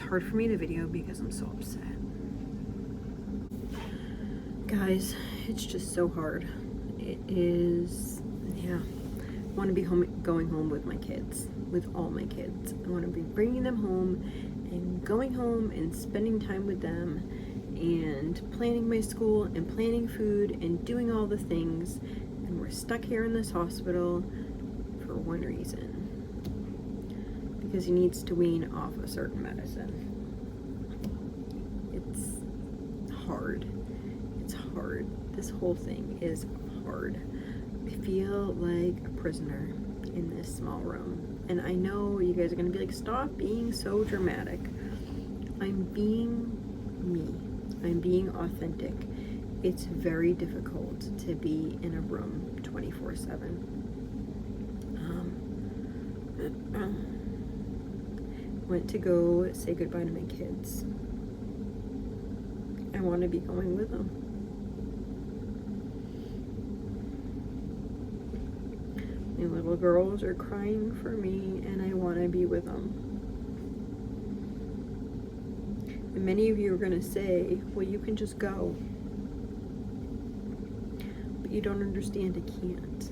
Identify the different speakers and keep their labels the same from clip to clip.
Speaker 1: hard for me to video because I'm so upset. Guys, it's just so hard. It is, yeah. I want to be going home with my kids, with all my kids. I want to be bringing them home and going home and spending time with them and planning my school and planning food and doing all the things. And we're stuck here in this hospital for one reason. Because he needs to wean off a certain medicine. It's hard. It's hard. This whole thing is hard. I feel like a prisoner in this small room. And I know you guys are going to be like, stop being so dramatic. I'm being me. I'm being authentic. It's very difficult to be in a room 24/7. Went to go say goodbye to my kids. I want to be going with them. My little girls are crying for me and I want to be with them. And many of you are going to say, well, you can just go. But you don't understand, I can't.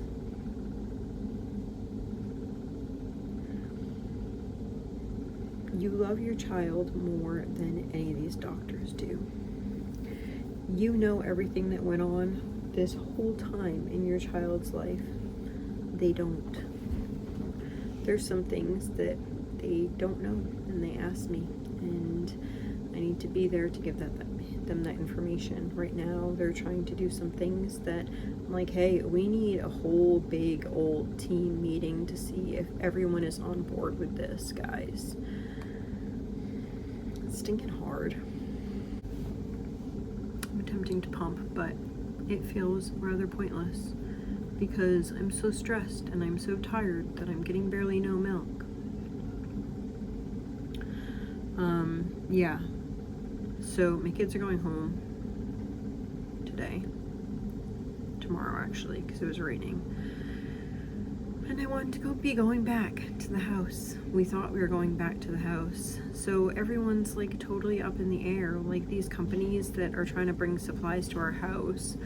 Speaker 1: You love your child more than any of these doctors do. You know everything that went on this whole time in your child's life. They don't. There's some things that they don't know, and they ask me, and I need to be there to give them that information. Right now, they're trying to do some things that I'm like, hey, we need a whole big old team meeting to see if everyone is on board with this, guys. It's stinking hard. I'm attempting to pump, but it feels rather pointless because I'm so stressed and I'm so tired that I'm getting barely no milk. Yeah. So my kids are going home today. Tomorrow, actually, because it was raining. And I wanted to be going back to the house. We thought we were going back to the house. So everyone's like totally up in the air. Like these companies that are trying to bring supplies to our house,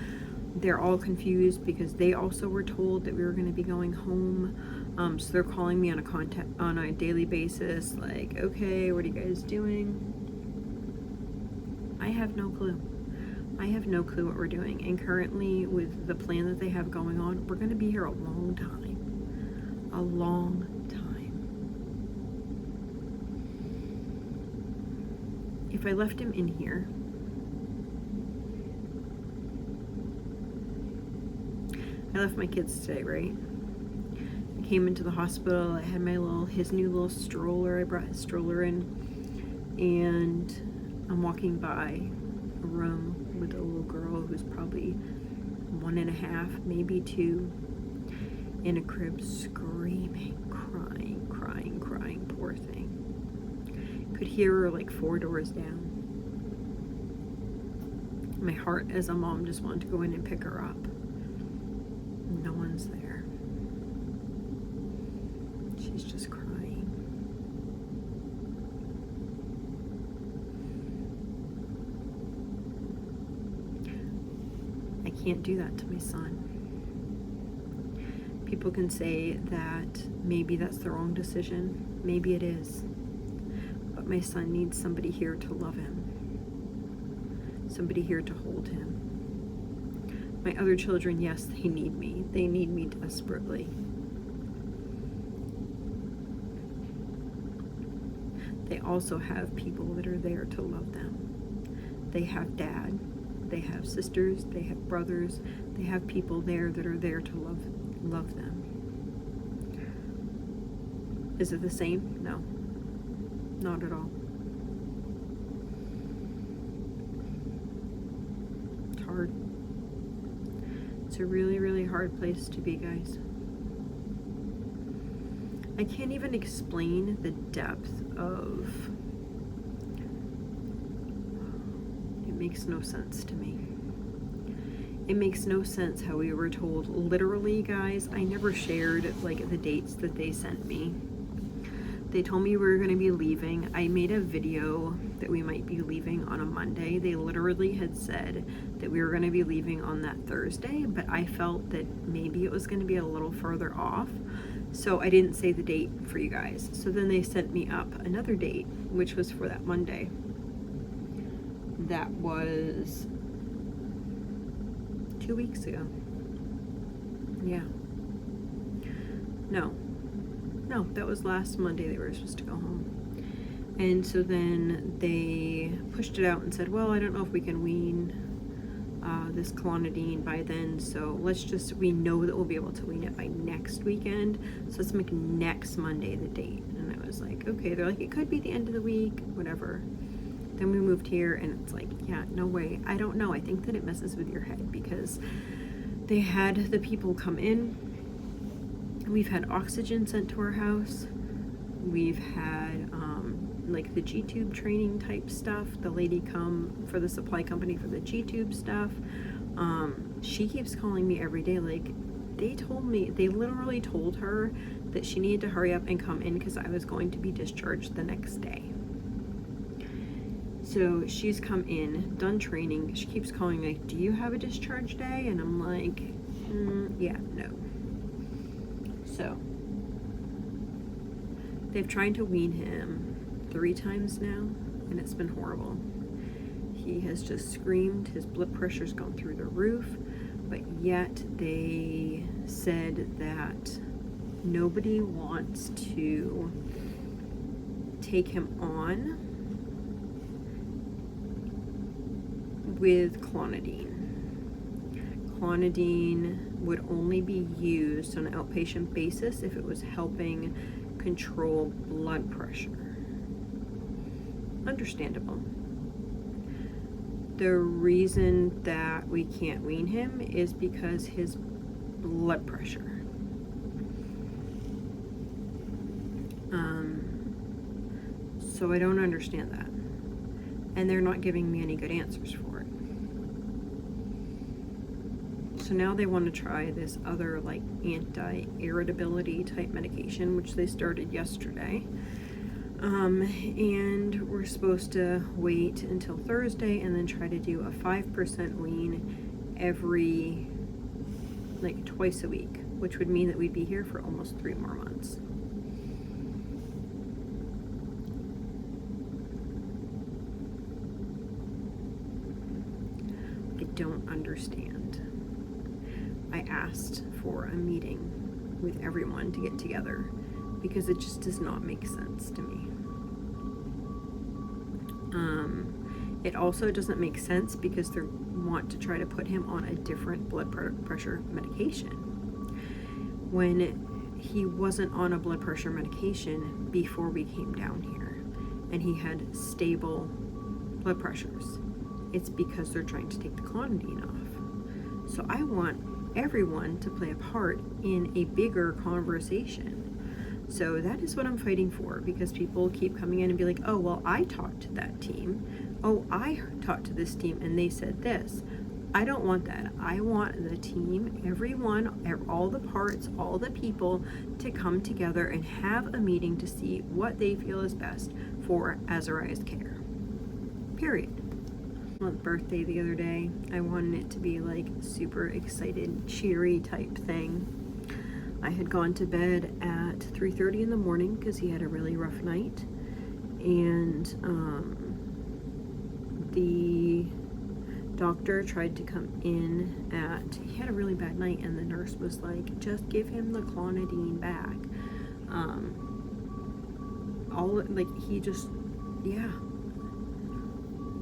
Speaker 1: they're all confused because they also were told that we were going to be going home. So they're calling me on a daily basis, like, okay, what are you guys doing? I have no clue. I have no clue what we're doing. And currently, with the plan that they have going on, we're going to be here a long time. A long time. If I left him in here, I left my kids today, right? I came into the hospital, I had his new little stroller, I brought his stroller in, and I'm walking by a room with a little girl who's probably 1.5, maybe 2, in a crib, screaming, crying, poor thing. Could hear her like 4 doors down. My heart as a mom just wanted to go in and pick her up. No one's there. She's just crying. I can't do that to my son. People can say that maybe that's the wrong decision. Maybe it is. But my son needs somebody here to love him. Somebody here to hold him. My other children, yes, they need me. They need me desperately. They also have people that are there to love them. They have dad, they have sisters, they have brothers, they have people there that are there to love them. Is it the same? No, not at all. It's hard. It's a really, really hard place to be, guys. I can't even explain the depth of... It makes no sense to me. It makes no sense how we were told. Literally, guys, I never shared like the dates that they sent me. They told me we were going to be leaving. I made a video that we might be leaving on a Monday. They literally had said that we were going to be leaving on that Thursday, but I felt that maybe it was going to be a little further off, so I didn't say the date for you guys. So then they sent me up another date, which was for that Monday. That was 2 weeks ago. Yeah. No, that was last Monday they were supposed to go home. And so then they pushed it out and said, well, I don't know if we can wean this clonidine by then, so we know that we'll be able to wean it by next weekend, so let's make next Monday the date. And I was like, okay. They're like, it could be the end of the week, whatever. Then we moved here, and it's like, yeah, no way. I don't know. I think that it messes with your head, because they had the people come in. We've had oxygen sent to our house. We've had like the G-tube training type stuff. The lady come for the supply company for the G-tube stuff. She keeps calling me every day. Like, they literally told her that she needed to hurry up and come in because I was going to be discharged the next day. So she's come in, done training. She keeps calling me like, do you have a discharge day? And I'm like, yeah, no. So they've tried to wean him 3 times now, and it's been horrible. He has just screamed. His blood pressure's gone through the roof, but yet they said that nobody wants to take him on with clonidine. Clonidine would only be used on an outpatient basis if it was helping control blood pressure. Understandable. The reason that we can't wean him is because his blood pressure. So I don't understand that. And they're not giving me any good answers for it. So now they want to try this other like anti-irritability type medication, which they started yesterday. And we're supposed to wait until Thursday and then try to do a 5% wean every, like, twice a week, which would mean that we'd be here for almost 3 more months. I don't understand. I asked for a meeting with everyone to get together because it just does not make sense to me. It also doesn't make sense because they want to try to put him on a different blood pressure medication when he wasn't on a blood pressure medication before we came down here and he had stable blood pressures. It's because they're trying to take the clonidine off. So I want everyone to play a part in a bigger conversation. So that is what I'm fighting for, because people keep coming in and be like, oh, well, I talked to that team. Oh, I talked to this team and they said this. I don't want that. I want the team, everyone, all the parts, all the people to come together and have a meeting to see what they feel is best for Azariah's care. Period. On birthday the other day, I wanted it to be like super excited, cheery type thing. I had gone to bed at 3:30 in the morning because he had a really rough night, and the doctor tried to come in he had a really bad night, and the nurse was like, just give him the clonidine back.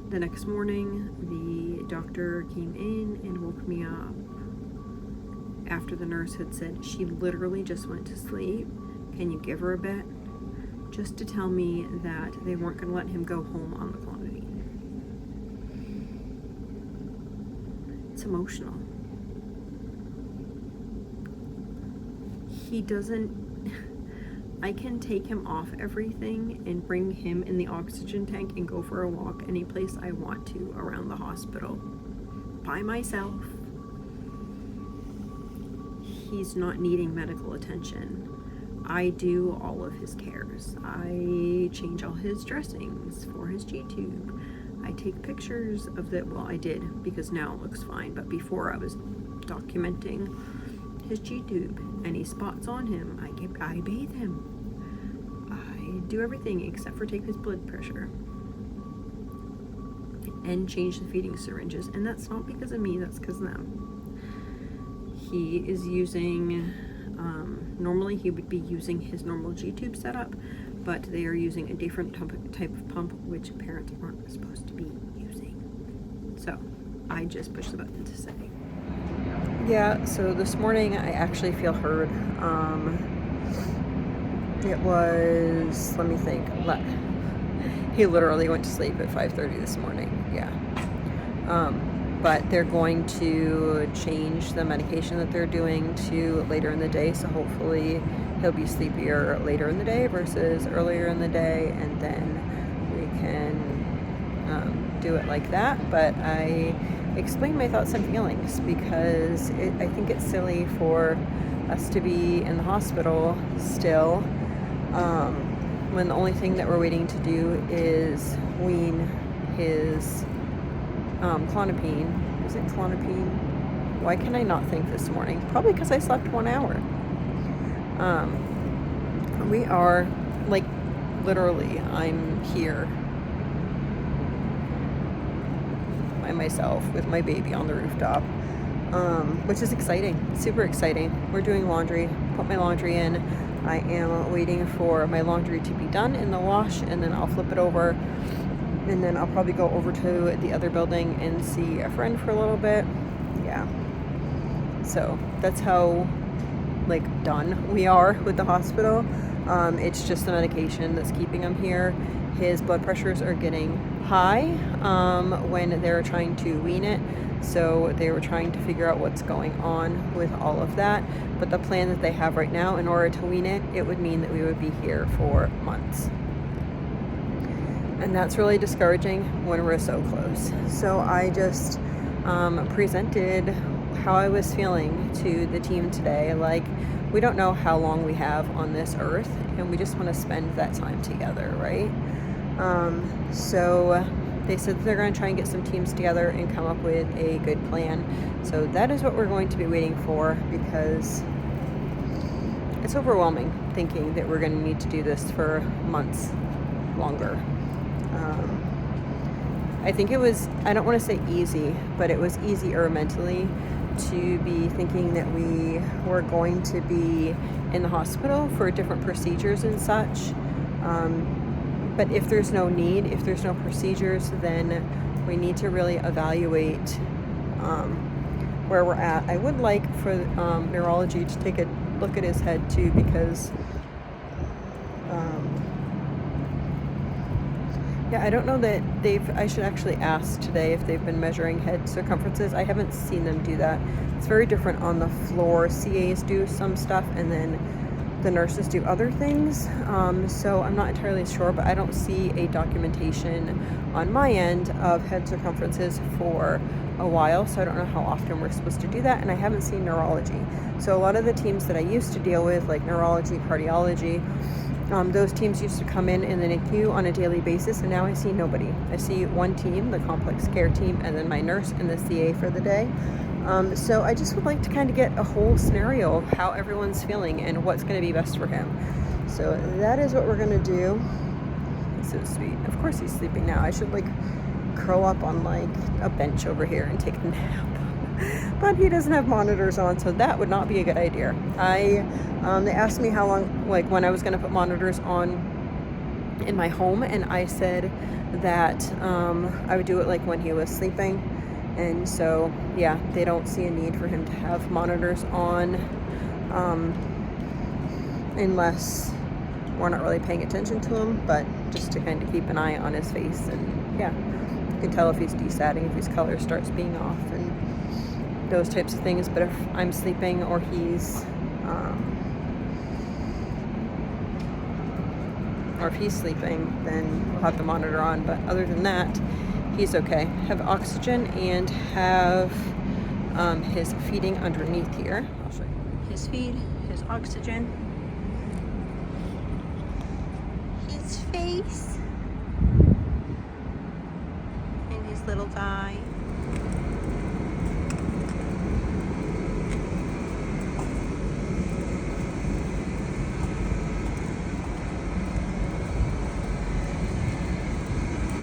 Speaker 1: The next morning, the doctor came in and woke me up after the nurse had said she literally just went to sleep. Can you give her a bit? Just to tell me that they weren't going to let him go home on the clonidine. It's emotional. I can take him off everything and bring him in the oxygen tank and go for a walk any place I want to around the hospital by myself. He's not needing medical attention. I do all of his cares. I change all his dressings for his G-tube. I take pictures of the, well, I did, because now it looks fine, but before I was documenting his G-tube. Any spots on him, I bathe him. I do everything except for take his blood pressure and change the feeding syringes, and that's not because of me, that's because of them. He is using, normally he would be using his normal G-tube setup, but they are using a different type of pump, which parents aren't supposed to be using. So I just push the button to say. Yeah, so this morning I actually feel heard. It was, let me think, he literally went to sleep at 5:30 this morning, yeah. But they're going to change the medication that they're doing to later in the day, so hopefully he'll be sleepier later in the day versus earlier in the day, and then we can do it like that. But I explain my thoughts and feelings because I think it's silly for us to be in the hospital still when the only thing that we're waiting to do is wean his clonopine. Is it clonopine? Why can I not think this morning? Probably because I slept 1 hour. We are, like, literally, I'm here by myself with my baby on the rooftop, which is exciting, super exciting. We're doing laundry, put my laundry in. I am waiting for my laundry to be done in the wash, and then I'll flip it over, and then I'll probably go over to the other building and see a friend for a little bit. Yeah. So that's how, like, done we are with the hospital. It's just the medication that's keeping him here. His blood pressures are getting high when they're trying to wean it. So they were trying to figure out what's going on with all of that. But the plan that they have right now, in order to wean it, it would mean that we would be here for months. And that's really discouraging when we're so close. So I just presented how I was feeling to the team today. Like, we don't know how long we have on this earth, and we just want to spend that time together, right? So they said that they're going to try and get some teams together and come up with a good plan. So that is what we're going to be waiting for, because it's overwhelming thinking that we're going to need to do this for months longer. I think it was, I don't want to say easy, but it was easier mentally to be thinking that we were going to be in the hospital for different procedures and such. But if there's no need, if there's no procedures, then we need to really evaluate where we're at. I would like for neurology to take a look at his head too, because yeah, I don't know that I should actually ask today if they've been measuring head circumferences. I haven't seen them do that. It's very different on the floor. CAs do some stuff, and then the nurses do other things. So I'm not entirely sure, but I don't see a documentation on my end of head circumferences for a while, so I don't know how often we're supposed to do that, and I haven't seen neurology. So a lot of the teams that I used to deal with, like neurology, cardiology, those teams used to come in the NICU on a daily basis, and now I see nobody. I see one team, the complex care team, and then my nurse and the CA for the day. So I just would like to kind of get a whole scenario of how everyone's feeling and what's going to be best for him. So that is what we're going to do. He's so sweet. Of course he's sleeping now. I should, like, curl up on, like, a bench over here and take a nap. But he doesn't have monitors on, so that would not be a good idea. They asked me how long, like, when I was going to put monitors on in my home, and I said that I would do it, like, when he was sleeping. And so, yeah, they don't see a need for him to have monitors on unless we're not really paying attention to him, but just to kind of keep an eye on his face. And, yeah, you can tell if he's desatting, if his color starts being off, and those types of things. But if I'm sleeping or he's sleeping, then we'll have the monitor on. But other than that, he's okay. Have oxygen and have his feeding underneath here. I'll show you his feed, his oxygen.
Speaker 2: little guy.